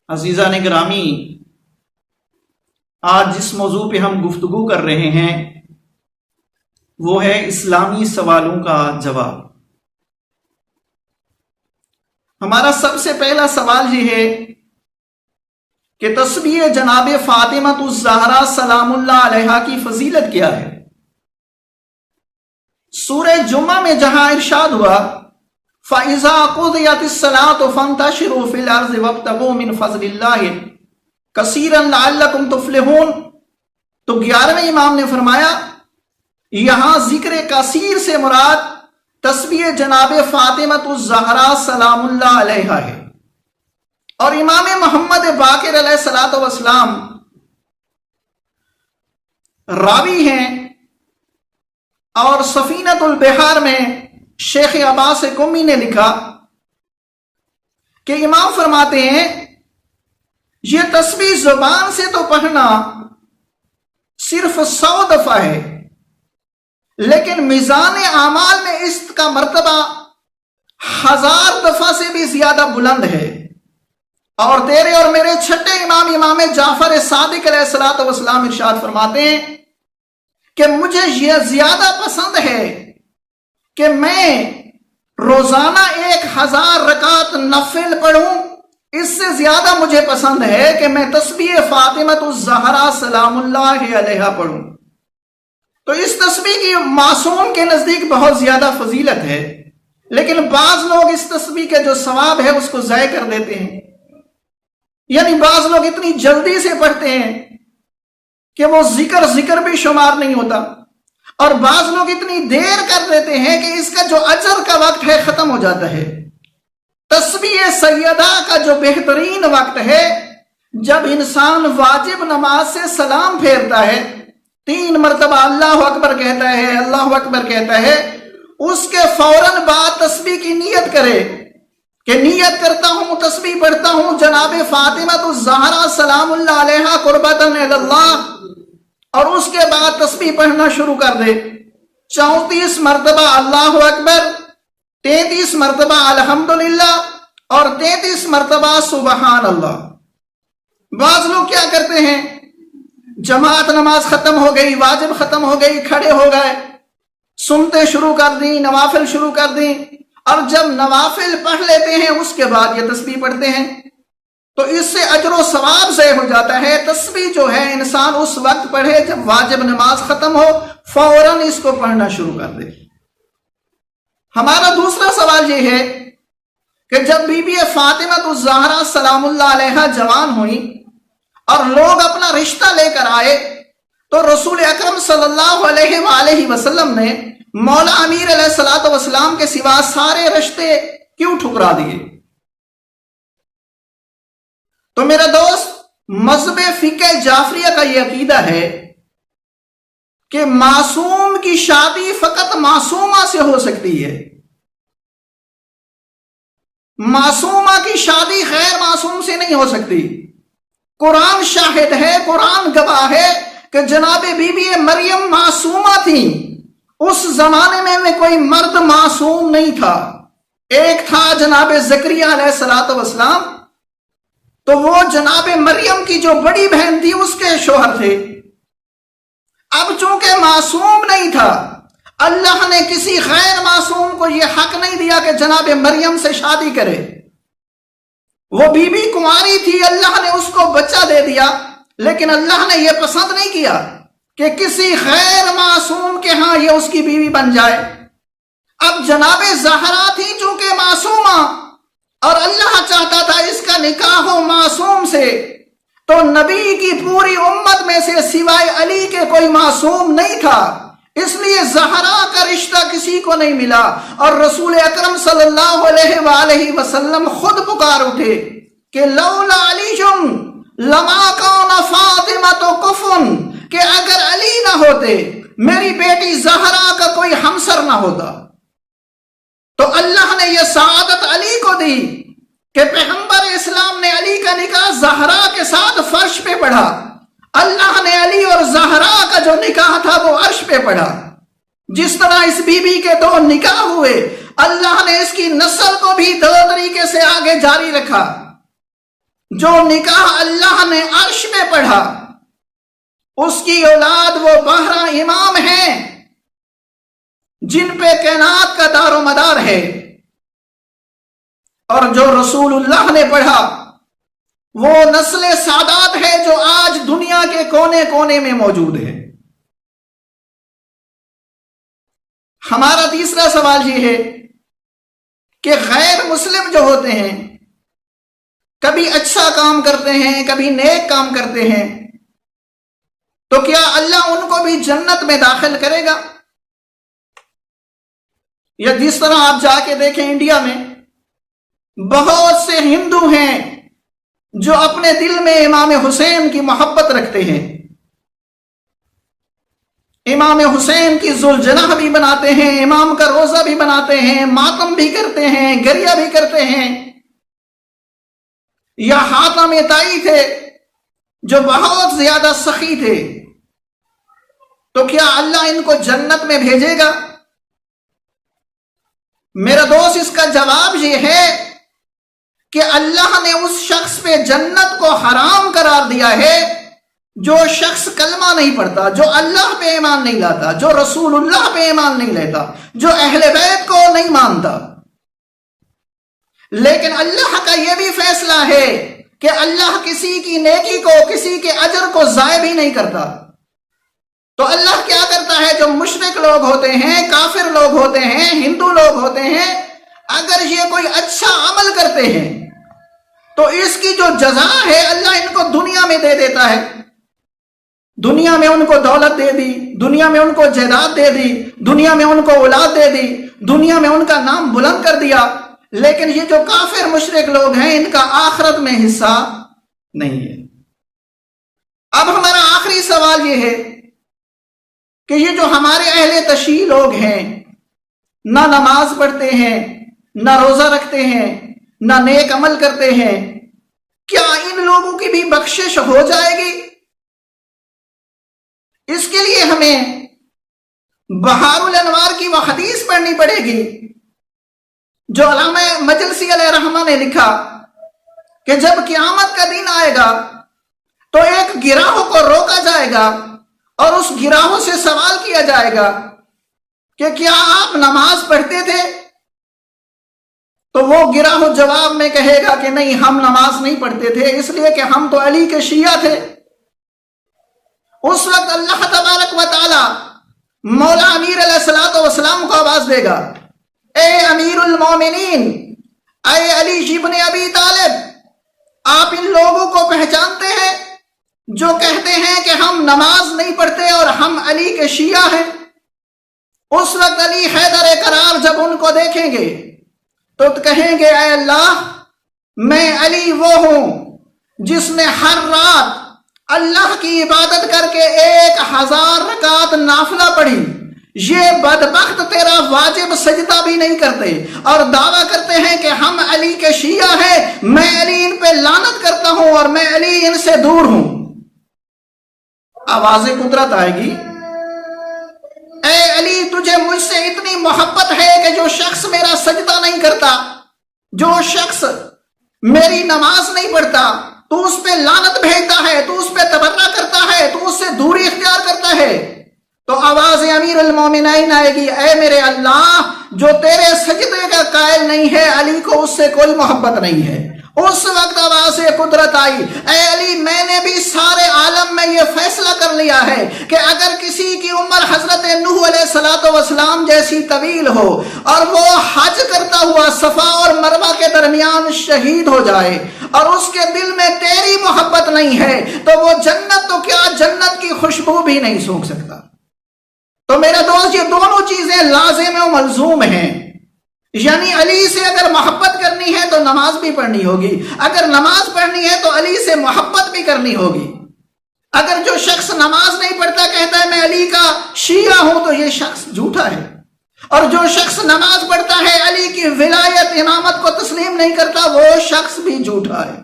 عزیزان گرامی، آج جس موضوع پہ ہم گفتگو کر رہے ہیں وہ ہے اسلامی سوالوں کا جواب۔ ہمارا سب سے پہلا سوال یہ ہے کہ تسبیح جناب فاطمہ الزہرا سلام اللہ علیہا کی فضیلت کیا ہے؟ سورہ جمعہ میں جہاں ارشاد ہوا فَإِذَا قُضِيَتِ الصَّلَاةُ فَانتَشِرُوا فِي الْأَرْضِ وَابْتَغُوا مِنْ فَضْلِ اللَّهِ كَثِيرًا لَعَلَّكُمْ تُفْلِحُونَ، تو 11ویں امام نے فرمایا یہاں ذکر کثیر سے مراد تسبیح جناب فاطمہ الزہرا سلام اللہ علیہا ہے، اور امام محمد باقر علیہ الصلوۃ والسلام راوی ہیں، اور سفینۃ البحار میں شیخ عباس قمی نے لکھا کہ امام فرماتے ہیں یہ تسبیح زبان سے تو پڑھنا صرف 100 دفعہ ہے، لیکن میزان اعمال میں اس کا مرتبہ 1000 دفعہ سے بھی زیادہ بلند ہے۔ اور تیرے اور میرے چھٹے امام امام جعفر صادق علیہ الصلوۃ والسلام ارشاد فرماتے ہیں کہ مجھے یہ زیادہ پسند ہے کہ میں روزانہ 1000 رکعت نفل پڑھوں، اس سے زیادہ مجھے پسند ہے کہ میں تسبیح فاطمہ الزہرا سلام اللہ علیہا پڑھوں۔ تو اس تسبیح کی معصوم کے نزدیک بہت زیادہ فضیلت ہے، لیکن بعض لوگ اس تسبیح کے جو ثواب ہے اس کو ضائع کر دیتے ہیں، یعنی بعض لوگ اتنی جلدی سے پڑھتے ہیں کہ وہ ذکر بھی شمار نہیں ہوتا، اور بعض لوگ اتنی دیر کر دیتے ہیں کہ اس کا جو اجر کا وقت ہے ختم ہو جاتا ہے۔ تسبیح سیدہ کا جو بہترین وقت ہے جب انسان واجب نماز سے سلام پھیرتا ہے، 3 مرتبہ اللہ اکبر کہتا ہے، اللہ اکبر کہتا ہے، اس کے فوراً بعد تسبیح کی نیت کرے کہ نیت کرتا ہوں، تسبیح پڑھتا ہوں جناب فاطمہ الزہرا سلام اللہ علیہا قربتاً الی اللہ، اور اس کے بعد تسبیح پڑھنا شروع کر دے۔ 34 مرتبہ اللہ اکبر، 33 مرتبہ الحمدللہ، اور 33 مرتبہ سبحان اللہ۔ بعض لوگ کیا کرتے ہیں، جماعت نماز ختم ہو گئی، واجب ختم ہو گئی، کھڑے ہو گئے، سنتے شروع کر دیں، نوافل شروع کر دیں، اور جب نوافل پڑھ لیتے ہیں اس کے بعد یہ تسبیح پڑھتے ہیں، تو اس سے اجر و ثواب ضائع ہو جاتا ہے۔ تسبیح جو ہے انسان اس وقت پڑھے جب واجب نماز ختم ہو، فوراً اس کو پڑھنا شروع کر دے۔ ہمارا دوسرا سوال یہ ہے کہ جب بی بی فاطمہ الزہرا سلام اللہ علیہا جوان ہوئی اور لوگ اپنا رشتہ لے کر آئے، تو رسول اکرم صلی اللہ علیہ وآلہ وسلم نے مولا امیر علیہ الصلوۃ والسلام کے سوا سارے رشتے کیوں ٹھکرا دیے؟ تو میرا دوست، مذہب فقہ جعفریہ کا یہ عقیدہ ہے کہ معصوم کی شادی فقط معصومہ سے ہو سکتی ہے، معصومہ کی شادی غیر معصوم سے نہیں ہو سکتی۔ قرآن شاہد ہے، قرآن گواہ ہے کہ جناب بی بی مریم معصومہ تھیں، اس زمانے میں کوئی مرد معصوم نہیں تھا۔ ایک تھا جناب زکریا علیہ الصلوۃ والسلام، تو وہ جناب مریم کی جو بڑی بہن تھی اس کے شوہر تھے۔ اب چونکہ معصوم نہیں تھا، اللہ نے کسی غیر معصوم کو یہ حق نہیں دیا کہ جناب مریم سے شادی کرے۔ وہ بی بی کنواری تھی، اللہ نے اس کو بچہ دے دیا، لیکن اللہ نے یہ پسند نہیں کیا کہ کسی غیر معصوم کے ہاں یہ اس کی بیوی بن جائے۔ اب جناب زہرا تھی چونکہ معصومہ، اور اللہ چاہتا تھا اس کا نکاح ہو معصوم سے، تو نبی کی پوری امت میں سے سوائے علی کے کوئی معصوم نہیں تھا، اس لیے زہرا کا رشتہ کسی کو نہیں ملا، اور رسول اکرم صلی اللہ علیہ وآلہ وسلم خود پکار اٹھے کہ لولا علی لما کان فاطمہ کفن، کہ اگر علی نہ ہوتے میری بیٹی زہرا کا کوئی ہمسر نہ ہوتا۔ تو اللہ نے یہ سعادت علی کو دی کہ پیغمبر اسلام نے علی کا نکاح زہرا کے ساتھ فرش پہ پڑھا، اللہ نے علی اور زہرا کا جو نکاح تھا وہ عرش پہ پڑھا۔ جس طرح اس بی بی کے 2 نکاح ہوئے، اللہ نے اس کی نسل کو بھی 2 طریقے سے آگے جاری رکھا۔ جو نکاح اللہ نے عرش میں پڑھا اس کی اولاد وہ 12 امام ہیں جن پہ کائنات کا دار و مدار ہے، اور جو رسول اللہ نے پڑھا وہ نسل سادات ہے جو آج دنیا کے کونے کونے میں موجود ہے۔ ہمارا تیسرا سوال یہ ہے کہ غیر مسلم جو ہوتے ہیں کبھی اچھا کام کرتے ہیں، کبھی نیک کام کرتے ہیں، تو کیا اللہ ان کو بھی جنت میں داخل کرے گا؟ یا جس طرح آپ جا کے دیکھیں انڈیا میں بہت سے ہندو ہیں جو اپنے دل میں امام حسین کی محبت رکھتے ہیں، امام حسین کی ذوالجناح بھی بناتے ہیں، امام کا روزہ بھی بناتے ہیں، ماتم بھی کرتے ہیں، گریہ بھی کرتے ہیں۔ یا حاتم طائی تھے جو بہت زیادہ سخی تھے، تو کیا اللہ ان کو جنت میں بھیجے گا؟ میرا دوست، اس کا جواب یہ ہے کہ اللہ نے اس شخص پہ جنت کو حرام قرار دیا ہے جو شخص کلمہ نہیں پڑھتا، جو اللہ پہ ایمان نہیں لاتا، جو رسول اللہ پہ ایمان نہیں لیتا، جو اہل بیت کو نہیں مانتا۔ لیکن اللہ کا یہ بھی فیصلہ ہے کہ اللہ کسی کی نیکی کو، کسی کے اجر کو ضائع بھی نہیں کرتا۔ تو اللہ کیا کرتا ہے؟ جو مشرک لوگ ہوتے ہیں، کافر لوگ ہوتے ہیں، ہندو لوگ ہوتے ہیں، اگر یہ کوئی اچھا عمل کرتے ہیں تو اس کی جو جزا ہے اللہ ان کو دنیا میں دے دیتا ہے۔ دنیا میں ان کو دولت دے دی، دنیا میں ان کو جائیداد دے دی، دنیا میں ان کو اولاد دے دی، دنیا میں ان کا نام بلند کر دیا۔ لیکن یہ جو کافر مشرک لوگ ہیں ان کا آخرت میں حصہ نہیں ہے۔ اب ہمارا آخری سوال یہ ہے کہ یہ جو ہمارے اہل تشیع لوگ ہیں، نہ نماز پڑھتے ہیں، نہ روزہ رکھتے ہیں، نہ نیک عمل کرتے ہیں، کیا ان لوگوں کی بھی بخشش ہو جائے گی؟ اس کے لیے ہمیں بہار الانوار کی وہ حدیث پڑھنی پڑے گی جو علامہ مجلسی علیہ رحمہ نے لکھا کہ جب قیامت کا دن آئے گا تو ایک گروہ کو روکا جائے گا اور اس گروہ سے سوال کیا جائے گا کہ کیا آپ نماز پڑھتے تھے؟ تو وہ گروہ جواب میں کہے گا کہ نہیں، ہم نماز نہیں پڑھتے تھے، اس لیے کہ ہم تو علی کے شیعہ تھے۔ اس وقت اللہ تبارک و تعالی مولا امیر علیہ الصلوۃ والسلام کو آواز دے گا، اے امیر المومنین، اے علی ابن ابی طالب، آپ ان لوگوں کو پہچانتے ہیں جو کہتے ہیں کہ ہم نماز نہیں پڑھتے اور ہم علی کے شیعہ ہیں؟ اس وقت علی حیدر کرار جب ان کو دیکھیں گے تو کہیں گے، اے اللہ، میں علی وہ ہوں جس نے ہر رات اللہ کی عبادت کر کے 1000 رکعت نافلہ پڑھی، یہ بدبخت تیرا واجب سجدہ بھی نہیں کرتے اور دعویٰ کرتے ہیں کہ ہم علی کے شیعہ ہیں، میں علی ان پہ لعنت کرتا ہوں اور میں علی ان سے دور ہوں۔ آواز قدرت آئے گی، اے علی، تجھے مجھ سے اتنی محبت ہے کہ جو شخص میرا سجدہ نہیں کرتا، جو شخص میری نماز نہیں پڑھتا، تو اس پہ لعنت بھیجتا ہے، تو اس پہ تبرہ کرتا ہے، تو اس سے دوری اختیار کرتا ہے۔ تو آواز امیر المومنین آئے گی، اے میرے اللہ، جو تیرے سجدے کا قائل نہیں ہے علی کو اس سے کوئی محبت نہیں ہے۔ اس وقت آواز قدرت آئی، اے علی، میں نے بھی سارے عالم میں یہ فیصلہ کر لیا ہے کہ اگر کسی کی عمر حضرت نوح علیہ الصلوۃ والسلام جیسی طویل ہو اور وہ حج کرتا ہوا صفا اور مروہ کے درمیان شہید ہو جائے اور اس کے دل میں تیری محبت نہیں ہے تو وہ جنت تو کیا جنت کی خوشبو بھی نہیں سونگھ سکتا۔ تو میرا دوست، یہ دونوں چیزیں لازم و ملزوم ہیں، یعنی علی سے اگر محبت کرنی ہے تو نماز بھی پڑھنی ہوگی، اگر نماز پڑھنی ہے تو علی سے محبت بھی کرنی ہوگی۔ اگر جو شخص نماز نہیں پڑھتا کہتا ہے میں علی کا شیعہ ہوں تو یہ شخص جھوٹا ہے، اور جو شخص نماز پڑھتا ہے علی کی ولایت امامت کو تسلیم نہیں کرتا وہ شخص بھی جھوٹا ہے۔